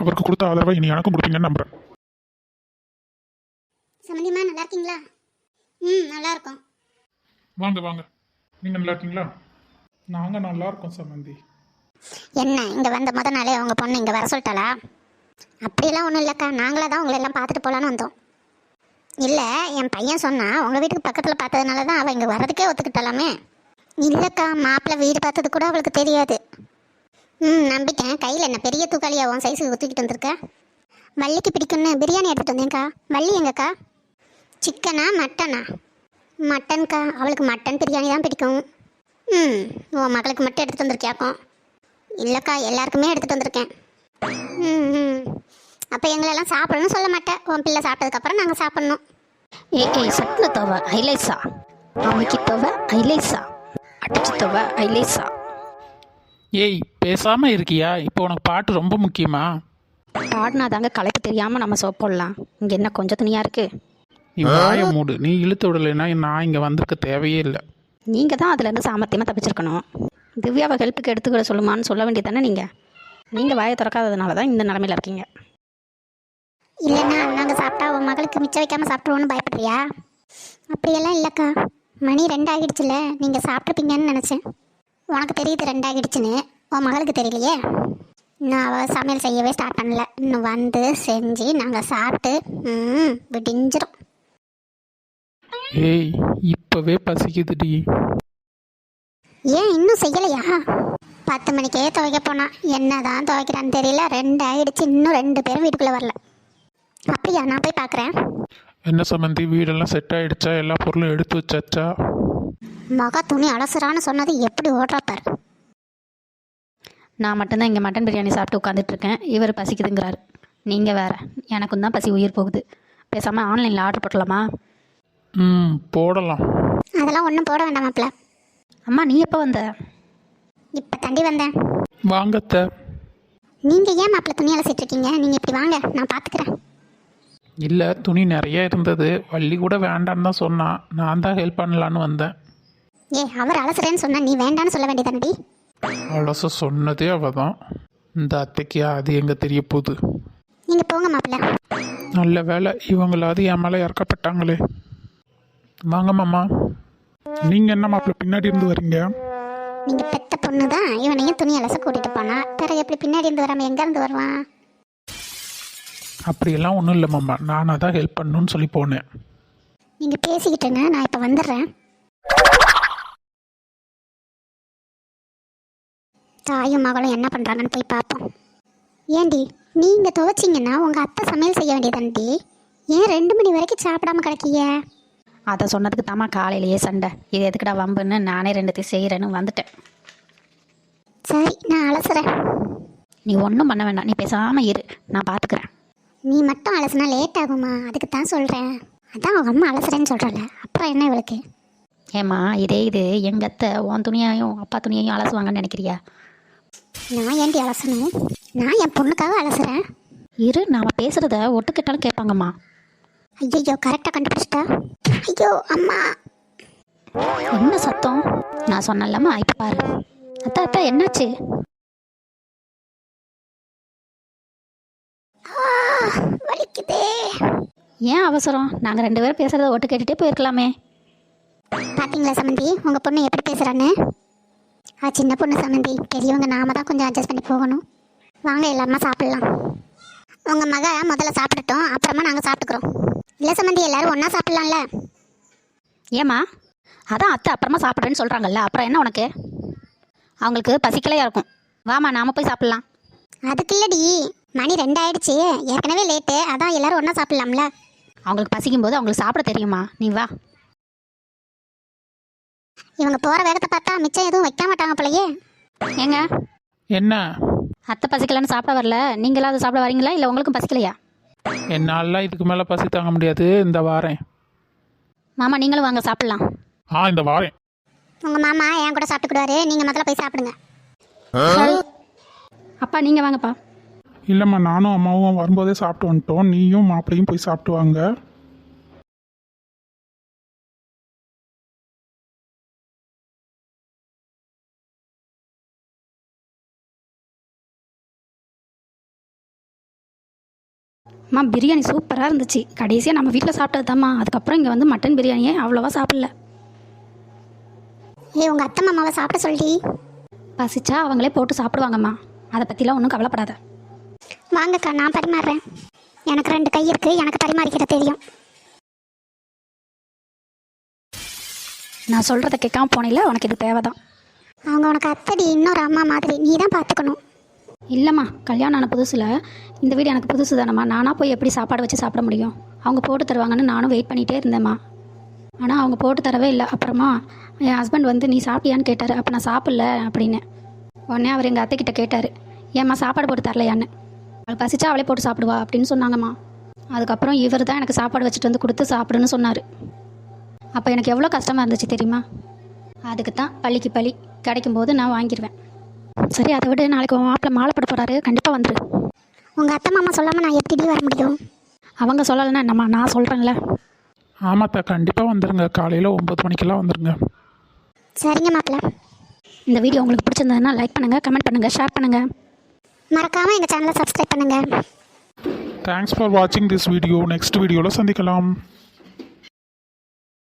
அவருக்கு கொடுத்த ஆதரவை இனி எனக்கும் கொடுப்பீங்கன்னு நம்புறேன். சம்மந்தியம்மா நல்லா இருக்கீங்களா? நல்லா இருக்கோம். வாங்க வாங்க, நீங்க நல்லா இருக்கீங்களா? நாங்க நல்லா இருக்கோம் சம்மந்தி. என்ன இங்கே வந்த முத நாளே உங்க பொண்ணு இங்கே வர சொல்லிட்டாளா? அப்படியெல்லாம் ஒன்றும் இல்லைக்கா, நாங்களாக தான் உங்களை எல்லாம் பார்த்துட்டு போகலான்னு வந்தோம். இல்லை, என் பையன் சொன்னா உங்கள் வீட்டுக்கு பக்கத்தில் பார்த்ததுனால தான் அவள் இங்கே வர்றதுக்கே ஒத்துக்கிட்டாலாமே. இல்லைக்கா, மாப்பிள்ளை வீடு பார்த்தது கூட அவளுக்கு தெரியாது. நம்பிட்டேன். கையில் என்ன பெரிய தூக்காளியா உன் சைஸுக்கு ஒத்துக்கிட்டு வந்திருக்க? வள்ளிக்கு பிடிக்கும்னு பிரியாணி எடுத்துகிட்டு வந்தேன்க்கா. வள்ளி எங்கக்கா? சிக்கனா மட்டனா? மட்டன்க்கா, அவளுக்கு மட்டன் பிரியாணி தான் பிடிக்கும். உன் மகளுக்கு மட்டும் எடுத்துகிட்டு வந்திருக்கியாக்கும்? இல்லைக்கா, எல்லாருக்குமே எடுத்துகிட்டு வந்திருக்கேன். அப்போ எங்களெல்லாம் சாப்பிடணும்னு சொல்ல மாட்டேன். உன் பிள்ளை சாப்பிட்டதுக்கப்புறம் நாங்கள் சாப்பிட்ணும். ஏய் சட்ன தோவ ஐலேசா, அம்மிக்கு தோவ ஐலேசா, அடிச்சு தோவ ஐலேசா. ஏய் பேசாமல் இருக்கியா? இப்போ உனக்கு பாட்டு ரொம்ப முக்கியமா? பாடினா தாங்க கலைப்பு தெரியாமல் நம்ம சோப் போடலாம். இங்கே என்ன கொஞ்சம் துணியாக இருக்குது? நீ வாய மூடு. நீ இழுத்து விடலைன்னா நான் இங்கே வந்திருக்க தேவையே இல்லை. நீங்கள் தான் அதுலேருந்து சாமர்த்தியமாக தப்பிச்சிருக்கணும். திவ்யாவை ஹெல்ப்புக்கு எடுத்துக்கிட சொல்லுமான்னு சொல்ல வேண்டியது தானே நீங்கள் வாயை திறக்காததுனால தான் இந்த நிலமையில் இருக்கீங்க. இல்லைன்னா நாங்கள் சாப்பிட்டா உன் மகளுக்கு மிச்சம் வைக்காமல் சாப்பிட்ருவோன்னு பயப்படுறியா? அப்படியெல்லாம் இல்லைக்கா, மணி 2 ஆகிடுச்சுல, நீங்கள் சாப்பிட்ருப்பீங்கன்னு நினச்சேன். உனக்கு தெரியுது 2 ஆகிடுச்சுன்னு, உன் மகளுக்கு தெரியலையே. இன்னும் அவள் சமையல் செய்யவே ஸ்டார்ட் பண்ணல. இன்னும் வந்து செஞ்சு நாங்கள் சாப்பிட்டு விடிஞ்சிடும். ஏய் இப்போவே பசிக்குதுடி. ஏன் இன்னும் செய்யலையா? 10 மணிக்கே துவைக்க போனா, என்னதான் துவைக்கிறான்னு தெரியல. 2 ஆகிடுச்சு, இன்னும் 2 பேரும் வீட்டுக்குள்ளே வரல. அப்படியா? நான் போய் பார்க்குறேன். என்ன சம்மந்தி, வீடெல்லாம் செட் ஆகிடுச்சா? எல்லா பொருளும் எடுத்து வச்சாச்சா? மகா துணி அலசுறான்னு சொன்னது எப்படி ஓடுறாப்பார். நான் மட்டும்தான் இங்கே மட்டன் பிரியாணி சாப்பிட்டு உட்காந்துட்ருக்கேன். இவர் பசிக்குதுங்கிறாரு. நீங்கள் வேறு. எனக்கும் தான் பசி உயிர் போகுது. பேசாமல் ஆன்லைனில் ஆர்டர் போட்டலாமா? போடலாம். அதெல்லாம் ஒன்றும் போட வேண்டாம் மாப்பிள்ள. அம்மா நீ எப்போ வந்த? இப்போ தண்டி வந்தேன். வாங்கத்த. நீங்கள் ஏன் மாப்பிள்ள துணி அலசிட்டு இருக்கீங்க? நீங்கள் இப்படி வாங்க, நான் பார்த்துக்கிறேன். இல்லை, துணி நிறைய இருந்தது. வள்ளி கூட வேண்டான்னு தான் சொன்னான். நான் தான் ஹெல்ப் பண்ணலான்னு வந்தேன். அவர் அலசுறேன்னு சொன்னா நீ வேண்டான்னு சொல்ல வேண்டியதானடி? அலச சொன்னதே அவ தான். இந்த அத்தைக்கு அது எங்கே தெரிய போகுது? நீங்கள் போங்க மாப்பிள்ள. நல்ல வேலை, இவங்களாவது என் மேலே இறக்கப்பட்டாங்களே. வாங்க மாமா. நீங்கள் என்ன மாப்பிள்ள பின்னாடி இருந்து வரீங்க? நீங்கள் பெத்த பொண்ணு தான் இவனையும் துணி அலச கூட்டிகிட்டு போனா, பிறகு எப்படி பின்னாடி இருந்து வராமல் எங்கேருந்து வருவான்? அப்படியெல்லாம் ஒன்றும் இல்லை மாமா, நானாக தான் ஹெல்ப் பண்ணணும்னு சொல்லி போனேன். நீங்கள் பேசிக்கிட்டுங்க, நான் இப்போ வந்துடுறேன். தாயும் மகளும் என்ன பண்ணுறாங்கன்னு போய் பார்ப்போம். ஏண்டி, நீங்கள் துவைச்சிங்கன்னா உங்கள் அத்தை சமையல் செய்ய வேண்டியதாண்டி. ஏன் 2 மணி வரைக்கும் சாப்பிடாம கிடக்கீங்க? அதை சொன்னதுக்கு தாம்மா காலையிலேயே சண்டை. இது எதுக்குடா வம்புன்னு நானே 2த்தையும் செய்கிறேன்னு வந்துட்டேன். சரி, நான் அலசுறேன். நீ ஒன்றும் பண்ண வேண்டாம், நீ பேசாமல் இரு, நான் பார்த்துக்கிறேன். நீ மட்டும் அலசுனா லேட் ஆகுமா? அதுக்கு தான் சொல்கிறேன். அதான் அவங்க அம்மா அலசுறேன்னு சொல்கிறல, அப்புறம் என்ன இவளுக்கு? ஏம்மா இது எங்கள் அத்தை உன் துணியையும் அப்பா துணியையும் அலசுவாங்கன்னு நினைக்கிறியா? நான் ஏண்டி அலசணும்? நான் என் பொண்ணுக்காக அலசுறேன். இரு, நாம் பேசுகிறத ஒட்டு கேட்டாலும் கேட்பாங்கம்மா. ஐயோ, கரெக்டாக கண்டுபிடிச்சிட்டா. ஐயோ அம்மா. என்ன சத்தம்? நான் சொன்னேன்லம்மா, இப்போ பாரு. அத்தா என்னாச்சு? வலிக்குதே. ஏன் அவசரம்? நாங்கள் 2 பேரும் பேசுகிறத ஒட்டு கேட்டுகிட்டே போயிருக்கலாமே. பார்த்தீங்களா சமந்தி, உங்கள் பொண்ணு எப்படி பேசுகிறான்னு? சின்ன பொண்ணு சமந்தி, பெரியவங்க நாம தான் கொஞ்சம் அட்ஜஸ்ட் பண்ணி போகணும். வாங்க எல்லாருமா சாப்பிட்லாம். உங்கள் மக முதல்ல சாப்பிட்டுட்டோம், அப்புறமா நாங்கள் சாப்பிட்டுக்குறோம். இல்லை சமந்தி, எல்லோரும் ஒன்றா சாப்பிட்லாம்ல? ஏம்மா, அதான் அத்தை அப்புறமா சாப்பிட்றேன்னு சொல்கிறாங்கல்ல, அப்புறம் என்ன உனக்கு? அவங்களுக்கு பசிக்கலையாக இருக்கும். வாமா, நாம் போய் சாப்பிட்லாம். அதுக்கு இல்லடி, மணி 2 ஆயிடுச்சு, ஏற்கனவே லேட்டு, அதான் எல்லோரும் ஒன்றா சாப்பிட்லாம்ல. அவங்களுக்கு பசிக்கும் போது அவங்களுக்கு சாப்பிட தெரியுமா? நீ வா. இவங்க போகிற வேகத்தை பார்த்தா மிச்சம் எதுவும் வைக்க மாட்டாங்க போலயே. ஏங்க, என்ன? அத்தை பசிக்கலன்னு சாப்பிட வரல, நீங்களாவது சாப்பிட வரீங்களா? இல்லை உங்களுக்கும் பசிக்கலையா? என்னாலாம் இதுக்கு மேலே பசி தாங்க முடியாது. இந்த வாரேன். மாமா நீங்களும் வாங்க சாப்பிட்லாம். இந்த வாரேன். உங்கள் மாமா என் கூட சாப்பிட்டுக்கிடுவாரு, நீங்கள் முதல்ல போய் சாப்பிடுங்க. அப்பா நீங்கள் வாங்கப்பா. இல்லைம்மா, நானும் அம்மாவும் வரும்போதே சாப்பிட்டு வந்துட்டோம். நீயும் மாப்பிள்ளையும் போய் சாப்பிட்டு வாங்க. அம்மா பிரியாணி சூப்பராக இருந்துச்சு. கடைசியாக நம்ம வீட்டில் சாப்பிட்டது தாம்மா. அதுக்கப்புறம் இங்கே வந்து மட்டன் பிரியாணியே அவ்வளோவா சாப்பிடல. ஏய் உங்கள் அத்தை மாமாவை சாப்பிட சொல்லி. பசிச்சா அவங்களே போட்டு சாப்பிடுவாங்கம்மா. அதை பற்றிலாம் ஒன்றும் கவலைப்படாத. வாங்கக்கா நான் பரிமாறுறேன். எனக்கு 2 கை இருக்குது, எனக்கு பரிமாறிக்கிற தெரியும். நான் சொல்கிறத கேட்காம போனில, உனக்கு இது தேவை தான். அவங்க உனக்கு அத்தடி, இன்னொரு அம்மா மாதிரி நீ தான் பார்த்துக்கணும். இல்லைம்மா, கல்யாணம் ஆன புதுசில் இந்த வீடு எனக்கு புதுசு தானம்மா. நானாக போய் எப்படி சாப்பாடு வச்சு சாப்பிட முடியும்? அவங்க போட்டு தருவாங்கன்னு நானும் வெயிட் பண்ணிகிட்டே இருந்தேம்மா. ஆனால் அவங்க போட்டு தரவே இல்லை. அப்புறமா என் ஹஸ்பண்ட் வந்து நீ சாப்பிட்டியான்னு கேட்டார். அப்போ நான் சாப்பிடல அப்படின்னு. உடனே அவர் எங்கள் அத்தைக்கிட்ட கேட்டார், ஏம்மா சாப்பாடு போட்டு தரலையான்னு. அவள் பசிச்சா அவளே போட்டு சாப்பிடுவா அப்படின்னு சொன்னாங்கம்மா. அதுக்கப்புறம் இவர் தான் எனக்கு சாப்பாடு வச்சுட்டு வந்து கொடுத்து சாப்பிடுன்னு சொன்னார். அப்போ எனக்கு எவ்வளோ கஷ்டமாக இருந்துச்சு தெரியுமா? அதுக்கு தான் பள்ளிக்கு பள்ளி கிடைக்கும்போது நான் வாங்கிடுவேன். சரி, அதை விட நாளைக்கு உன் மாப்பிள்ளை மாலை போட போகிறாரு, கண்டிப்பாக வந்துடு. உங்கள் அத்தை மாமா சொல்லாமல் நான் எப்படி வர முடியும்? அவங்க சொல்லலைன்னா என்னம்மா, நான் சொல்கிறேன்ல. ஆமாத்தா, கண்டிப்பாக வந்துடுங்க. காலையில் 9 மணிக்கெல்லாம் வந்துடுங்க. சரிங்க மாப்பிள்ள. இந்த வீடியோ உங்களுக்கு பிடிச்சிருந்ததுன்னா லைக் பண்ணுங்கள், கமெண்ட் பண்ணுங்கள், ஷேர் பண்ணுங்கள். மறக்காமல் எங்கள் சேனலை சப்ஸ்கிரைப் பண்ணுங்கள். தேங்க்ஸ் ஃபார் வாட்சிங் திஸ் வீடியோ. நெக்ஸ்ட் வீடியோவில் சந்திக்கலாம்.